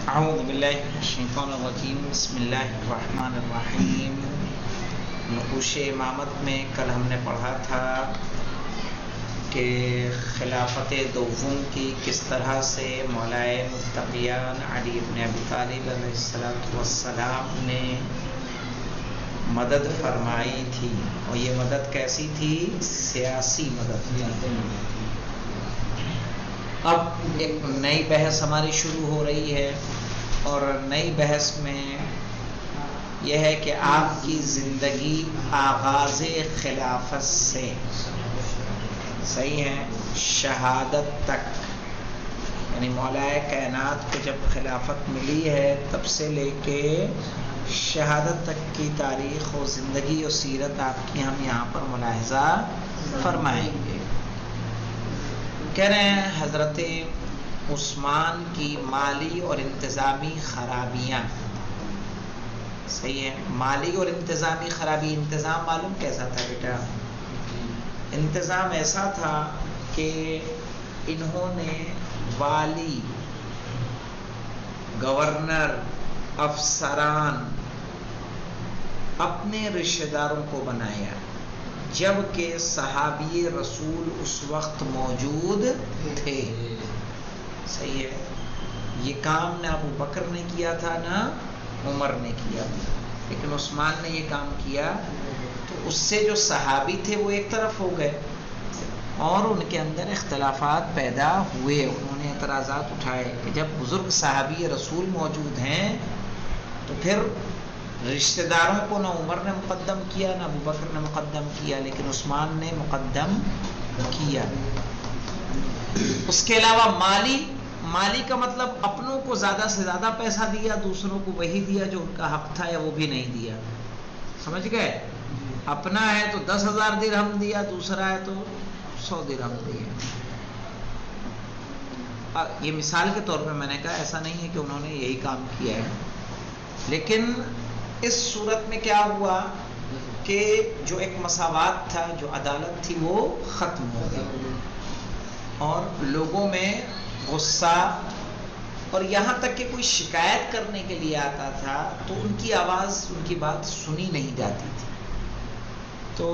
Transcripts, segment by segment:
اعوذ باللہ من الشیطان الرجیم بسم اللہ الرحمن الرحیم۔ نقوش امامت میں کل ہم نے پڑھا تھا کہ خلافت دوم کی کس طرح سے مولائے متقیان علی بن ابی طالب علیہ السلام نے مدد فرمائی تھی، اور یہ مدد کیسی تھی؟ سیاسی مدد تھی۔ اب ایک نئی بحث ہماری شروع ہو رہی ہے، اور نئی بحث میں یہ ہے کہ آپ کی زندگی آغاز خلافت سے صحیح ہے شہادت تک، یعنی مولا کائنات کو جب خلافت ملی ہے تب سے لے کے شہادت تک کی تاریخ و زندگی و سیرت آپ کی ہم یہاں پر ملاحظہ فرمائیں گے۔ کہہ رہے ہیں حضرت عثمان کی مالی اور انتظامی خرابیاں، صحیح ہے، مالی اور انتظامی خرابی۔ انتظام معلوم کیسا تھا بیٹا؟ انتظام ایسا تھا کہ انہوں نے والی، گورنر، افسران اپنے رشتہ داروں کو بنایا، جبکہ صحابی رسول اس وقت موجود تھے، صحیح ہے۔ یہ کام نہ ابو بکر نے کیا تھا نہ عمر نے کیا تھا، لیکن عثمان نے یہ کام کیا، تو اس سے جو صحابی تھے وہ ایک طرف ہو گئے اور ان کے اندر اختلافات پیدا ہوئے، انہوں نے اعتراضات اٹھائے کہ جب بزرگ صحابی رسول موجود ہیں تو پھر رشتہ داروں کو نہ عمر نے مقدم کیا نہ ابو بکر نے مقدم کیا، لیکن عثمان نے مقدم کیا۔ اس کے علاوہ مالی کا مطلب اپنوں کو زیادہ سے زیادہ پیسہ دیا، دوسروں کو وہی دیا جو ان کا حق تھا یا وہ بھی نہیں دیا، سمجھ گئے؟ اپنا ہے تو 10,000 درہم دیا، دوسرا ہے تو 100 درہم دیا۔ یہ مثال کے طور پہ میں نے کہا، ایسا نہیں ہے کہ انہوں نے یہی کام کیا ہے، لیکن اس صورت میں کیا ہوا کہ جو ایک مساوات تھا، جو عدالت تھی، وہ ختم ہو گئی، اور لوگوں میں غصہ، اور یہاں تک کہ کوئی شکایت کرنے کے لیے آتا تھا تو ان کی آواز، ان کی بات سنی نہیں جاتی تھی۔ تو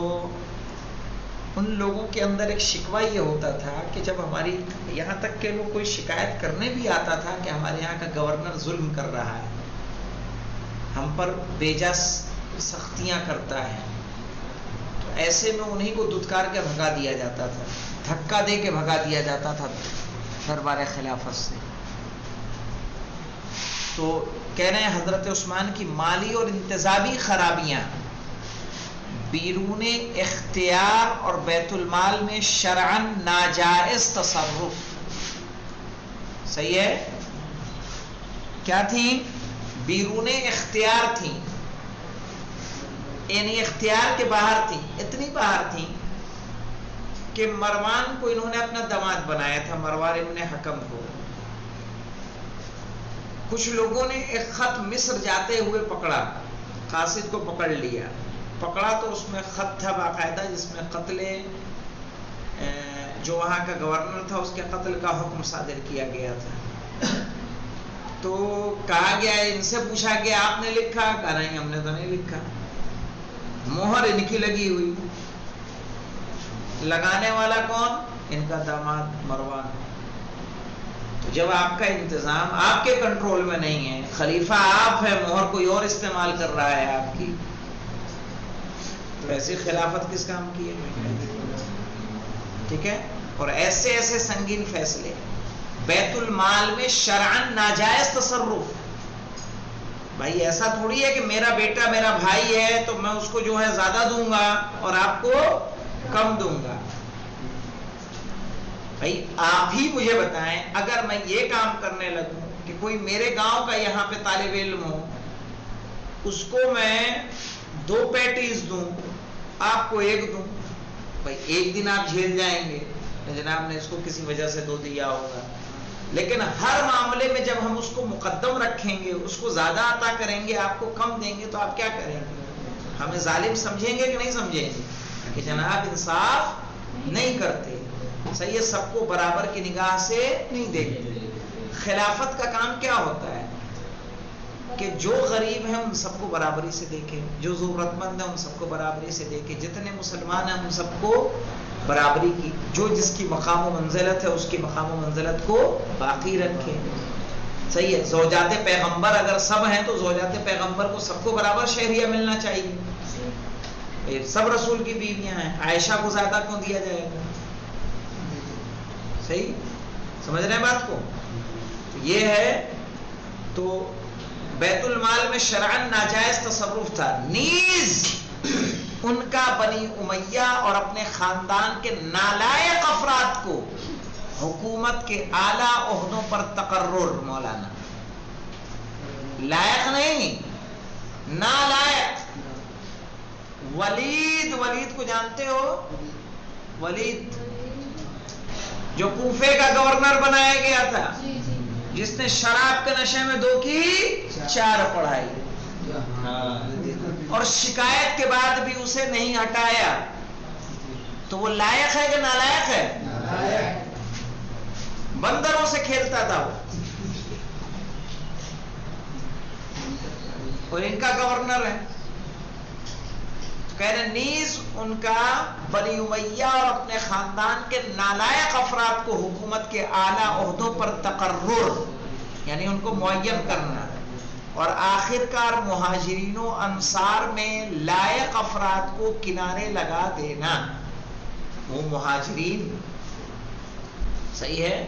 ان لوگوں کے اندر ایک شکوہ یہ ہوتا تھا کہ جب ہماری، یہاں تک کہ وہ کوئی شکایت کرنے بھی آتا تھا کہ ہمارے یہاں کا گورنر ظلم کر رہا ہے، ہم پر بیجا سختیاں کرتا ہے، تو ایسے میں انہیں کو دھتکار کے بھگا دیا جاتا تھا، دھکا دے کے بھگا دیا جاتا تھا دربار خلافت سے۔ تو کہہ رہے ہیں حضرت عثمان کی مالی اور انتظامی خرابیاں بیرون اختیار اور بیت المال میں شرعاً ناجائز تصرف، صحیح ہے، کیا تھیں؟ بیرون اختیار تھیں، یعنی اختیار کے باہر تھیں، اتنی باہر تھیں کہ مروان کو انہوں نے اپنا داماد بنایا تھا، مروان ابن حکم کو۔ کچھ لوگوں نے ایک خط مصر جاتے ہوئے پکڑا، قاصد کو پکڑ لیا، پکڑا تو اس میں خط تھا باقاعدہ جس میں قتل جو وہاں کا گورنر تھا اس کے قتل کا حکم صادر کیا گیا تھا۔ تو کہا گیا، ان سے پوچھا کہ آپ نے لکھا؟ کہا نہیں ہم نے تو نہیں لکھا، مہر ان کی لگی ہوئی، لگانے والا کون؟ ان کا داماد مروان۔ تو جب آپ کا انتظام آپ کے کنٹرول میں نہیں ہے، خلیفہ آپ ہے، مہر کوئی اور استعمال کر رہا ہے آپ کی، تو ایسی خلافت کس کام کی ہے؟ ٹھیک ہے۔ اور ایسے ایسے سنگین فیصلے، بیت المال میں شرعاً ناجائز تصرف، بھائی ایسا تھوڑی ہے کہ میرا بیٹا میرا بھائی ہے تو میں اس کو جو ہے زیادہ دوں گا اور آپ کو کم دوں گا۔ بھائی آپ ہی مجھے بتائیں، اگر میں یہ کام کرنے لگوں کہ کوئی میرے گاؤں کا یہاں پہ طالب علم ہو، اس کو میں 2 پیٹیز دوں، آپ کو 1 دوں، بھائی ایک دن آپ جھیل جائیں گے، جناب نے اس کو کسی وجہ سے 2 دیا ہوگا، لیکن ہر معاملے میں جب ہم اس کو مقدم رکھیں گے، اس کو زیادہ عطا کریں گے، آپ کو کم دیں گے، تو آپ کیا کریں گے؟ ہمیں ظالم سمجھیں گے کہ نہیں سمجھیں گے کہ جناب انصاف نہیں کرتے، صحیح ہے، سب کو برابر کی نگاہ سے نہیں دیکھتے۔ خلافت کا کام کیا ہوتا ہے؟ کہ جو غریب ہیں ان سب کو برابری سے دیکھے، جو ضرورت مند ہیں ان سب کو برابری سے دیکھے، جتنے مسلمان ہیں ان سب کو برابری کی، جو جس کی مقام و منزلت ہے اس کی مقام و منزلت کو باقی رکھے. صحیح ہے. زوجات پیغمبر اگر سب ہیں تو زوجات پیغمبر کو سب کو برابر شہریہ ملنا چاہیے. سب رسول کی بیویاں ہیں، عائشہ کو زیادہ کیوں دیا جائے گا؟ صحیح سمجھ رہے ہیں بات کو؟ یہ ہے. تو بیت المال میں شرعاً ناجائز تصرف تھا، نیز ان کا بنی امیہ اور اپنے خاندان کے نالائق افراد کو حکومت کے اعلیٰ عہدوں پر تقرر. مولانا لائق نہیں، نالائق. ولید کو جانتے ہو؟ ولید جو کوفے کا گورنر بنایا گیا تھا، جس نے شراب کے نشے میں 2 کی 4 پڑھائی اور شکایت کے بعد بھی اسے نہیں ہٹایا، تو وہ لائق ہے کہ نالائق ہے؟ بندروں سے کھیلتا تھا وہ، اور ان کا گورنر ہے. کہہ رہے نیز ان کا بنی امیہ اور اپنے خاندان کے نالائق افراد کو حکومت کے اعلیٰ عہدوں پر تقرر، یعنی ان کو معین کرنا، اور آخر کار مہاجرین و انصار میں لائق افراد کو کنارے لگا دینا. وہ مہاجرین صحیح ہے.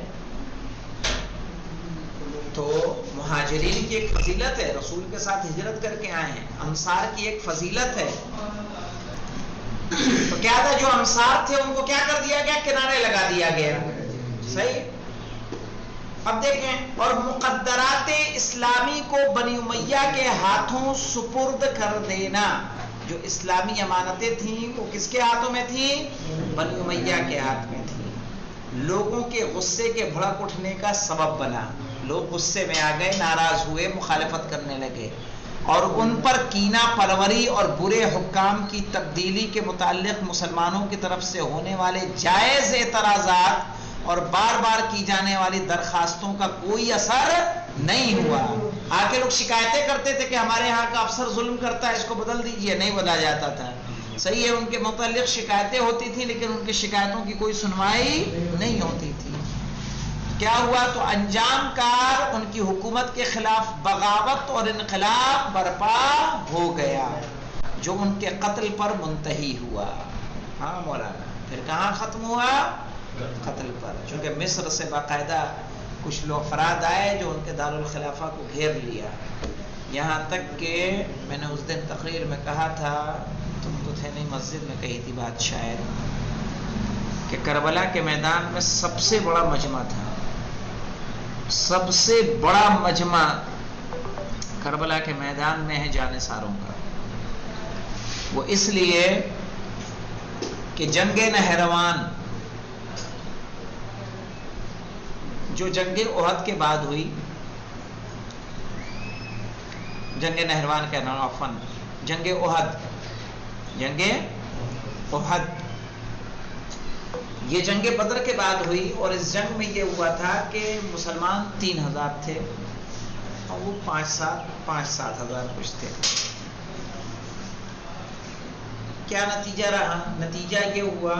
تو مہاجرین کی ایک فضیلت ہے، رسول کے ساتھ ہجرت کر کے آئے ہیں. انصار کی ایک فضیلت ہے. تو کیا تھا، جو انصار تھے ان کو کیا کر دیا گیا؟ کنارے لگا دیا گیا. صحیح. اب دیکھیں، اور مقدرات اسلامی کو بنی امیہ کے ہاتھوں سپرد کر دینا. جو اسلامی امانتیں تھیں وہ کس کے ہاتھوں میں تھیں؟ بنی امیہ کے ہاتھ میں تھیں. لوگوں کے غصے کے بھڑک اٹھنے کا سبب بنا. لوگ غصے میں آ گئے، ناراض ہوئے، مخالفت کرنے لگے، اور ان پر کینہ پروری اور برے حکام کی تبدیلی کے متعلق مسلمانوں کی طرف سے ہونے والے جائز اعتراضات اور بار بار کی جانے والی درخواستوں کا کوئی اثر نہیں ہوا. آ کے لوگ شکایتیں کرتے تھے کہ ہمارے یہاں کا افسر ظلم کرتا ہے، اس کو بدل دیجئے، نہیں بدلا جاتا تھا. صحیح ہے، ان کے متعلق شکایتیں ہوتی تھیں لیکن ان کی شکایتوں کی کوئی سنوائی نہیں ہوتی تھی. کیا ہوا؟ تو انجام کار ان کی حکومت کے خلاف بغاوت اور انقلاب برپا ہو گیا، جو ان کے قتل پر منتہی ہوا. ہاں مولانا، پھر کہاں ختم ہوا؟ قتل پر. چونکہ مصر سے باقاعدہ کچھ لوگ افراد آئے جو ان کے دارالخلافہ کو گھیر لیا. یہاں تک کہ میں نے اس دن تقریر میں کہا تھا، تم تو تھے نہیں، مسجد میں کہی تھی بات شاید، کہ کربلا کے میدان میں سب سے بڑا مجمع تھا، سب سے بڑا مجمع کربلا کے میدان میں ہے جانثاروں کا. وہ اس لیے کہ جنگ نہروان، جو جنگ احد کے بعد ہوئی، جنگ نہروان کا نام عفوا جنگ احد، یہ جنگ بدر کے بعد ہوئی. اور اس جنگ میں یہ ہوا تھا کہ مسلمان 3000 تھے اور وہ 5-7 ہزار کچھ تھے. کیا نتیجہ رہا؟ نتیجہ یہ ہوا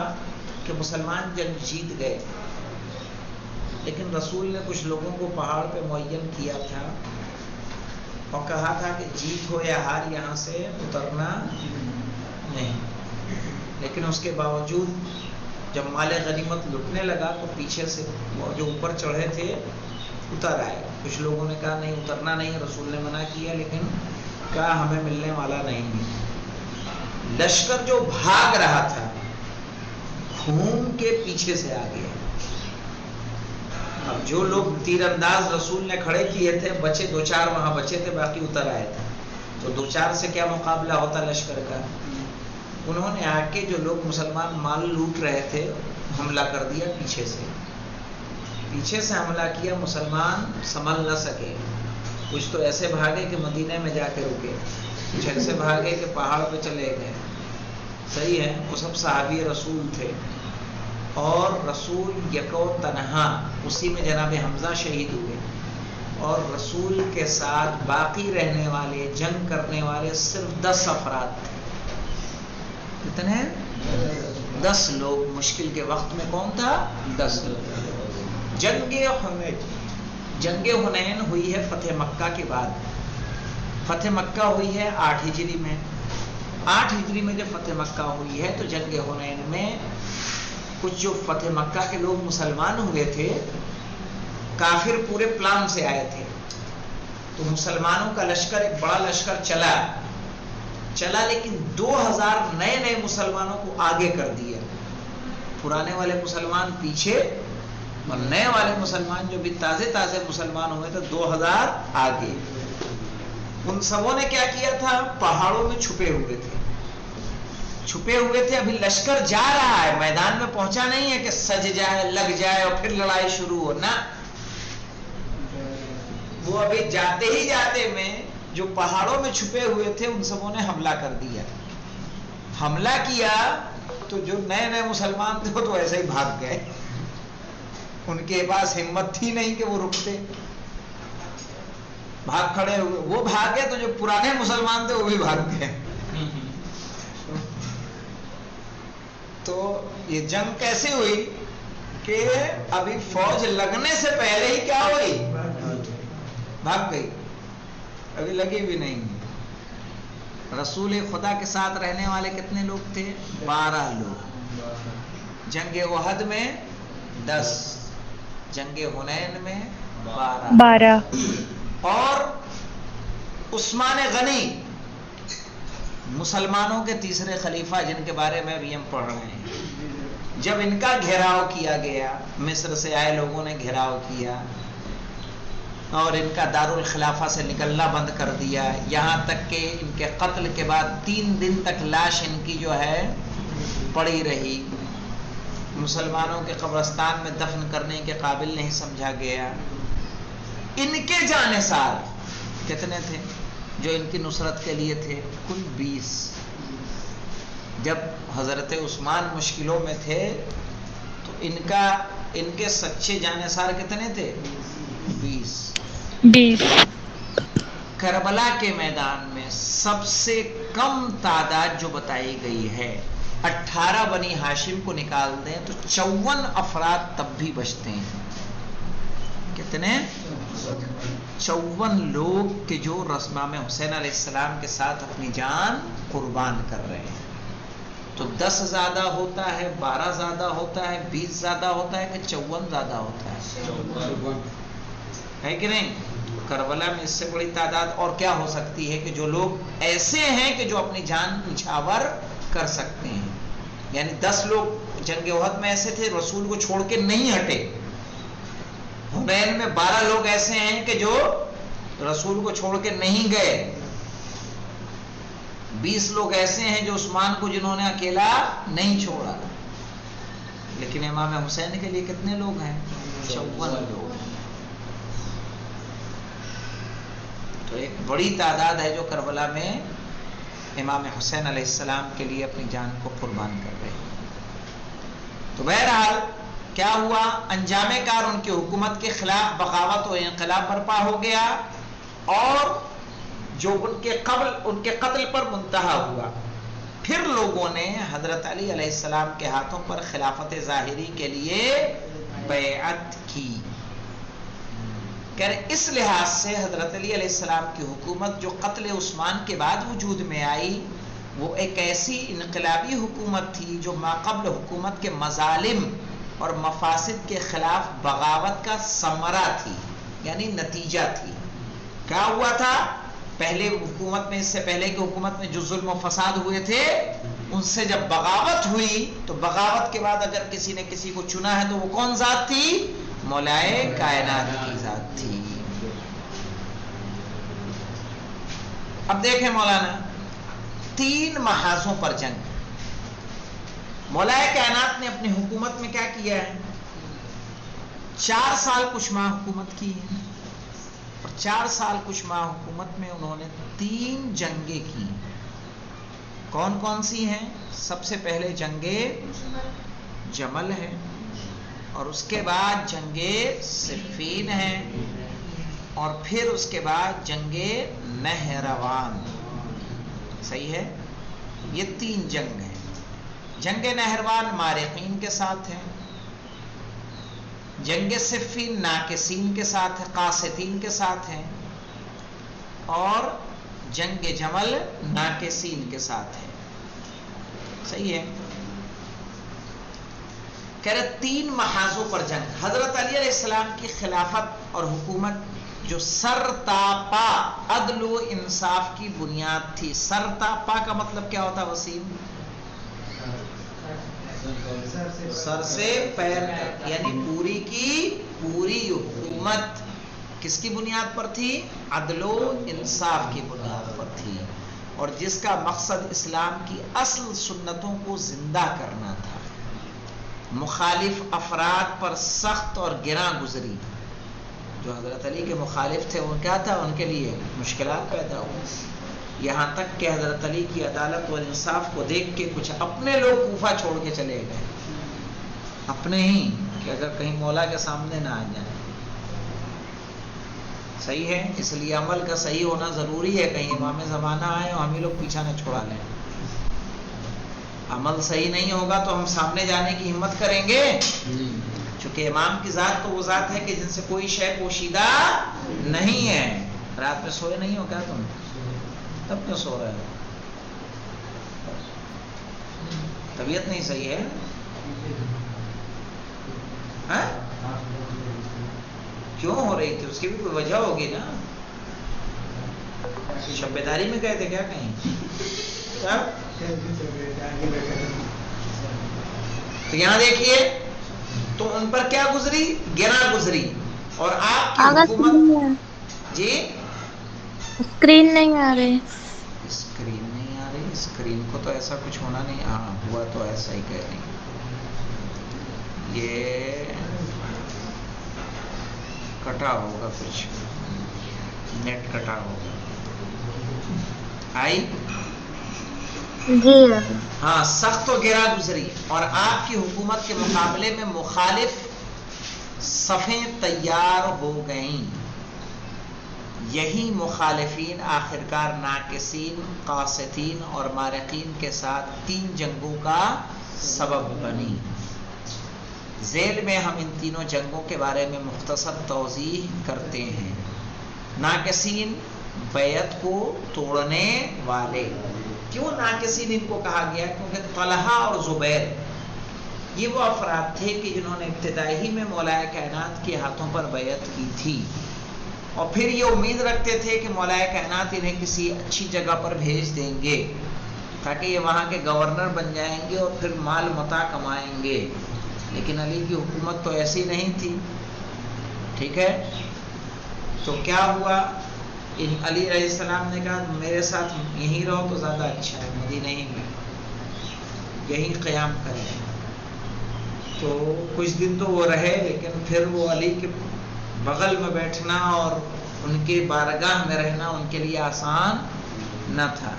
کہ مسلمان جنگ جیت گئے، لیکن رسول نے کچھ لوگوں کو پہاڑ پہ معین کیا تھا اور کہا تھا کہ جیت ہو یا ہار یہاں سے اترنا نہیں. لیکن اس کے باوجود جب مال غنیمت لٹنے لگا تو پیچھے سے جو اوپر چڑھے تھے اتر آئے. کچھ لوگوں نے کہا نہیں اترنا نہیں، رسول نے منع کیا، لیکن کہا ہمیں ملنے والا نہیں. لشکر جو بھاگ رہا تھا خون کے پیچھے سے آ گیا. اب جو لوگ تیر انداز رسول نے کھڑے کیے تھے بچے 2-4 وہاں بچے تھے، باقی اتر آئے تھے. تو 2-4 سے کیا مقابلہ ہوتا لشکر کا. انہوں نے آ کے جو لوگ مسلمان مال لوٹ رہے تھے حملہ کر دیا، پیچھے سے حملہ کیا. مسلمان سنبھل نہ سکے، کچھ تو ایسے بھاگے کہ مدینے میں جا کے رکے، کچھ ایسے بھاگے کہ پہاڑ پہ چلے گئے. صحیح ہے. وہ سب صحابی رسول تھے، اور رسول یکو تنہا، اسی میں جناب حمزہ شہید ہوئے. اور رسول کے ساتھ باقی رہنے والے جنگ کرنے والے صرف 10 افراد تھے. کتنے؟ 10 لوگ. مشکل کے وقت میں کون تھا؟ 10 لوگ. جنگ حنین ہوئی ہے فتح مکہ کے بعد. فتح مکہ ہوئی ہے 8 ہجری میں. 8 ہجری میں جب فتح مکہ ہوئی ہے تو جنگ حنین میں کچھ جو فتح مکہ کے لوگ مسلمان ہوئے تھے، کافر پورے پلان سے آئے تھے، تو مسلمانوں کا لشکر ایک بڑا لشکر چلا لیکن 2000 نئے مسلمانوں کو آگے کر دیا. پرانے والے مسلمان پیچھے اور نئے والے مسلمان جو بھی تازے مسلمان ہوئے تھے 2000 آگے. ان سبوں نے کیا کیا تھا؟ پہاڑوں میں چھپے ہوئے تھے. ابھی لشکر جا رہا ہے، میدان میں پہنچا نہیں ہے کہ سج جائے، لگ جائے اور پھر لڑائی شروع ہو. نہ، وہ ابھی جاتے میں جو پہاڑوں میں چھپے ہوئے تھے ان سبوں نے حملہ کر دیا. حملہ کیا تو جو نئے مسلمان تھے وہ تو ایسے ہی بھاگ گئے. ان کے پاس ہمت تھی نہیں کہ وہ رکتے، بھاگ کھڑے ہوئے. وہ بھاگے تو جو پرانے مسلمان تھے وہ بھی بھاگ گئے. تو یہ جنگ کیسے ہوئی کہ ابھی فوج لگنے سے پہلے ہی کیا ہوئی؟ بھاگ گئی. ابھی لگی بھی نہیں. رسول خدا کے ساتھ رہنے والے کتنے لوگ تھے؟ 12 لوگ. جنگ احد میں 10، جنگ حنین میں 12. اور عثمان غنی مسلمانوں کے تیسرے خلیفہ جن کے بارے میں ابھی ہم پڑھ رہے ہیں، جب ان کا گھیراؤ کیا گیا، مصر سے آئے لوگوں نے گھیراؤ کیا اور ان کا دارالخلافہ سے نکلنا بند کر دیا، یہاں تک کہ ان کے قتل کے بعد 3 دن تک لاش ان کی جو ہے پڑی رہی. مسلمانوں کے قبرستان میں دفن کرنے کے قابل نہیں سمجھا گیا. ان کے جانثار کتنے تھے جو ان کی نصرت کے لیے تھے؟ کل 20. جب حضرت عثمان مشکلوں میں تھے تو ان کے سچے جانثار کتنے تھے؟ 20. کربلا کے میدان میں سب سے کم تعداد جو بتائی گئی ہے، 18 بنی ہاشم کو نکال دیں تو 54 افراد تب بھی بچتے ہیں. کتنے؟ 54 لوگ کہ جو امام حسین علیہ السلام کے ساتھ اپنی جان قربان کر رہے ہیں. تو 10 زیادہ ہوتا ہے، 12 زیادہ ہوتا ہے، 20 زیادہ ہوتا ہے کہ 54 زیادہ ہوتا ہے کہ نہیں؟ کربلا میں اس سے بڑی تعداد اور کیا ہو سکتی ہے کہ جو لوگ ایسے ہیں کہ جو اپنی جان نچھاور کر سکتے ہیں. یعنی 10 لوگ جنگ احد میں ایسے تھے رسول کو چھوڑ کے نہیں ہٹے. حنین میں 12 لوگ ایسے ہیں کہ جو رسول کو چھوڑ کے نہیں گئے. 20 لوگ ایسے ہیں جو عثمان کو جنہوں نے اکیلا نہیں چھوڑا. لیکن امام حسین کے لیے کتنے لوگ ہیں؟ 54 لوگ. تو ایک بڑی تعداد ہے جو کربلا میں امام حسین علیہ السلام کے لیے اپنی جان کو قربان کر رہے ہیں. تو بہرحال کیا ہوا؟ انجام کار ان کی حکومت کے خلاف بغاوت و انقلاب برپا ہو گیا اور جو ان کے قتل پر منتہا ہوا. پھر لوگوں نے حضرت علی علیہ السلام کے ہاتھوں پر خلافت ظاہری کے لیے بیعت کی. اس لحاظ سے حضرت علی علیہ السلام کی حکومت جو قتل عثمان کے بعد وجود میں آئی وہ ایک ایسی انقلابی حکومت تھی جو ماقبل حکومت کے مظالم اور مفاسد کے خلاف بغاوت کا ثمرہ تھی، یعنی نتیجہ تھی. کیا ہوا تھا؟ پہلے حکومت میں، اس سے پہلے کی حکومت میں جو ظلم و فساد ہوئے تھے ان سے جب بغاوت ہوئی تو بغاوت کے بعد اگر کسی نے کسی کو چنا ہے تو وہ کون ذات تھی؟ مولائے کائنات کی ذات تھی. اب دیکھیں مولانا، 3 محاذوں پر جنگ. مولائے کائنات نے اپنی حکومت میں کیا کیا ہے؟ 4 سال کچھ ماہ حکومت کی ہے اور 4 سال کچھ ماہ حکومت میں انہوں نے 3 جنگیں کی. کون کون سی ہیں؟ سب سے پہلے جنگ جمل ہے اور اس کے بعد جنگ صفین ہے اور پھر اس کے بعد جنگ نہروان. صحیح ہے؟ یہ 3 جنگ ہیں. جنگ نہروان مارقین کے ساتھ ہے، جنگ صفین ناکسین کے ساتھ ہے، قاسطین کے ساتھ ہے، اور جنگ جمل ناکسین کے ساتھ ہے. صحیح ہے؟ کہہ رہے 3 محاذوں پر جنگ. حضرت علی علیہ السلام کی خلافت اور حکومت جو سرتاپا عدل و انصاف کی بنیاد تھی. سرتاپا کا مطلب کیا ہوتا وسیم؟ سر سے پیر تک، یعنی پوری کی پوری حکومت کس کی بنیاد پر تھی؟ عدل و انصاف کی بنیاد پر تھی، اور جس کا مقصد اسلام کی اصل سنتوں کو زندہ کرنا تھا. مخالف افراد پر سخت اور گراں گزری. جو حضرت علی کے مخالف تھے وہ کیا تھا؟ ان کے لیے مشکلات پیدا ہوئی، یہاں تک کہ حضرت علی کی عدالت و انصاف کو دیکھ کے کچھ اپنے لوگ کوفہ چھوڑ کے چلے گئے، اپنے ہی، کہ اگر کہیں مولا کے سامنے نہ آ جائیں. صحیح ہے؟ اس لیے عمل کا صحیح ہونا ضروری ہے. کہیں امام زمانہ آئے اور ہم ہی لوگ پیچھا نہ چھڑا لیں. عمل صحیح نہیں ہوگا تو ہم سامنے جانے کی ہمت کریں گے؟ چونکہ امام کی ذات تو وہ ذات ہے کہ جن سے کوئی شے پوشیدہ نہیں ہے. رات میں سوئے نہیں ہو کیا تم؟ تب کیوں سو رہے ہو؟ طبیعت نہیں صحیح ہے؟ ہاں؟ کیوں ہو رہی تھی؟ اس کی بھی کوئی وجہ ہوگی نا. شب بیداری میں گئے تھے کیا کہیں؟ تو یہاں دیکھیے تو ان پر کیا گزری؟ گراں گزری. اور آپ کی حکومت جی اسکرین نہیں آ رہی. اسکرین نہیں آ رہی؟ اسکرین کو تو ایسا کچھ ہونا نہیں. ہاں ہوا تو ایسا ہی کہہ رہی. یہ کٹا ہوگا، کچھ نیٹ کٹا ہوگا. آئی؟ جی ہاں، سخت و گراں گزری، اور آپ کی حکومت کے مقابلے میں مخالف صفیں تیار ہو گئیں. یہی مخالفین آخرکار ناکسین، قاسطین اور مارقین کے ساتھ 3 جنگوں کا سبب بنی. ذیل میں ہم ان تینوں جنگوں کے بارے میں مختصر توضیح کرتے ہیں. ناکسین، بیعت کو توڑنے والے. کیوں ناکسین ان کو کہا گیا؟ کیونکہ طلحہ اور زبیر یہ وہ افراد تھے کہ جنہوں نے ابتدائی ہی میں مولا کائنات کے ہاتھوں پر بیعت کی تھی، اور پھر یہ امید رکھتے تھے کہ مولا کائنات انہیں کسی اچھی جگہ پر بھیج دیں گے تاکہ یہ وہاں کے گورنر بن جائیں گے اور پھر مال متاع کمائیں گے. لیکن علی کی حکومت تو ایسی نہیں تھی. ٹھیک ہے؟ تو کیا ہوا؟ علی علیہ السلام نے کہا میرے ساتھ یہیں رہو تو زیادہ اچھا ہے، مدینہ ہی میں یہیں قیام کریں. تو کچھ دن تو وہ رہے، لیکن پھر وہ علی کے بغل میں بیٹھنا اور ان کے بارگاہ میں رہنا ان کے لیے آسان نہ تھا.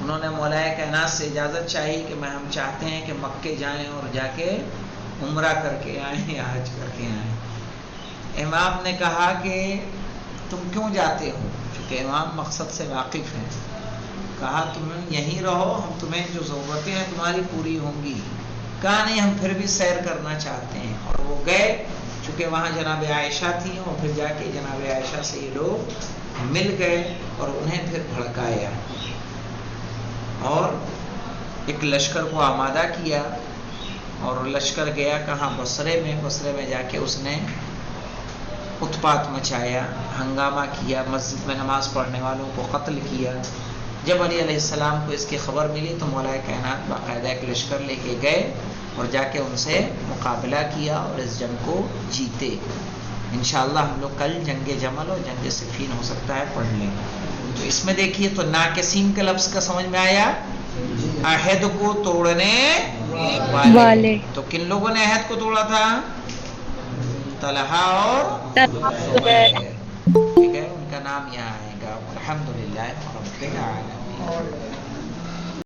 انہوں نے مولا کائنات سے اجازت چاہی کہ ہم چاہتے ہیں کہ مکے جائیں اور جا کے عمرہ کر کے آئیں یا حج کر کے آئیں. امام نے کہا کہ تم کیوں جاتے ہو؟ چونکہ امام مقصد سے واقف ہیں. کہا تم یہیں رہو، ہم تمہیں جو ضرورتیں ہیں تمہاری پوری ہوں گی. کہا نہیں، ہم پھر بھی سیر کرنا چاہتے ہیں. اور وہ گئے، چونکہ وہاں جناب عائشہ تھیں، اور پھر جا کے جناب عائشہ سے یہ لوگ مل گئے اور انہیں پھر بھڑکایا اور ایک لشکر کو آمادہ کیا. اور لشکر گیا کہاں؟ بصرے میں. بصرے میں جا کے اس نے اتپات مچایا، ہنگامہ کیا، مسجد میں نماز پڑھنے والوں کو قتل کیا. جب علی علیہ السلام کو اس کی خبر ملی تو مولا کائنات باقاعدہ ایک لشکر لے کے گئے اور جا کے ان سے مقابلہ کیا اور اس جنگ کو جیتے. انشاءاللہ ہم لوگ کل جنگ جمل اور جنگ صفین ہو سکتا ہے پڑھ لیں. تو اس میں دیکھیے تو ناکسین کے لفظ کا سمجھ میں آیا؟ عہد کو توڑنے والے. تو کن لوگوں نے عہد کو توڑا تھا؟ طلحہ اور زبیر. ٹھیک ہے، ان کا نام یہاں آئے گا. الحمدللہ رب العالمین.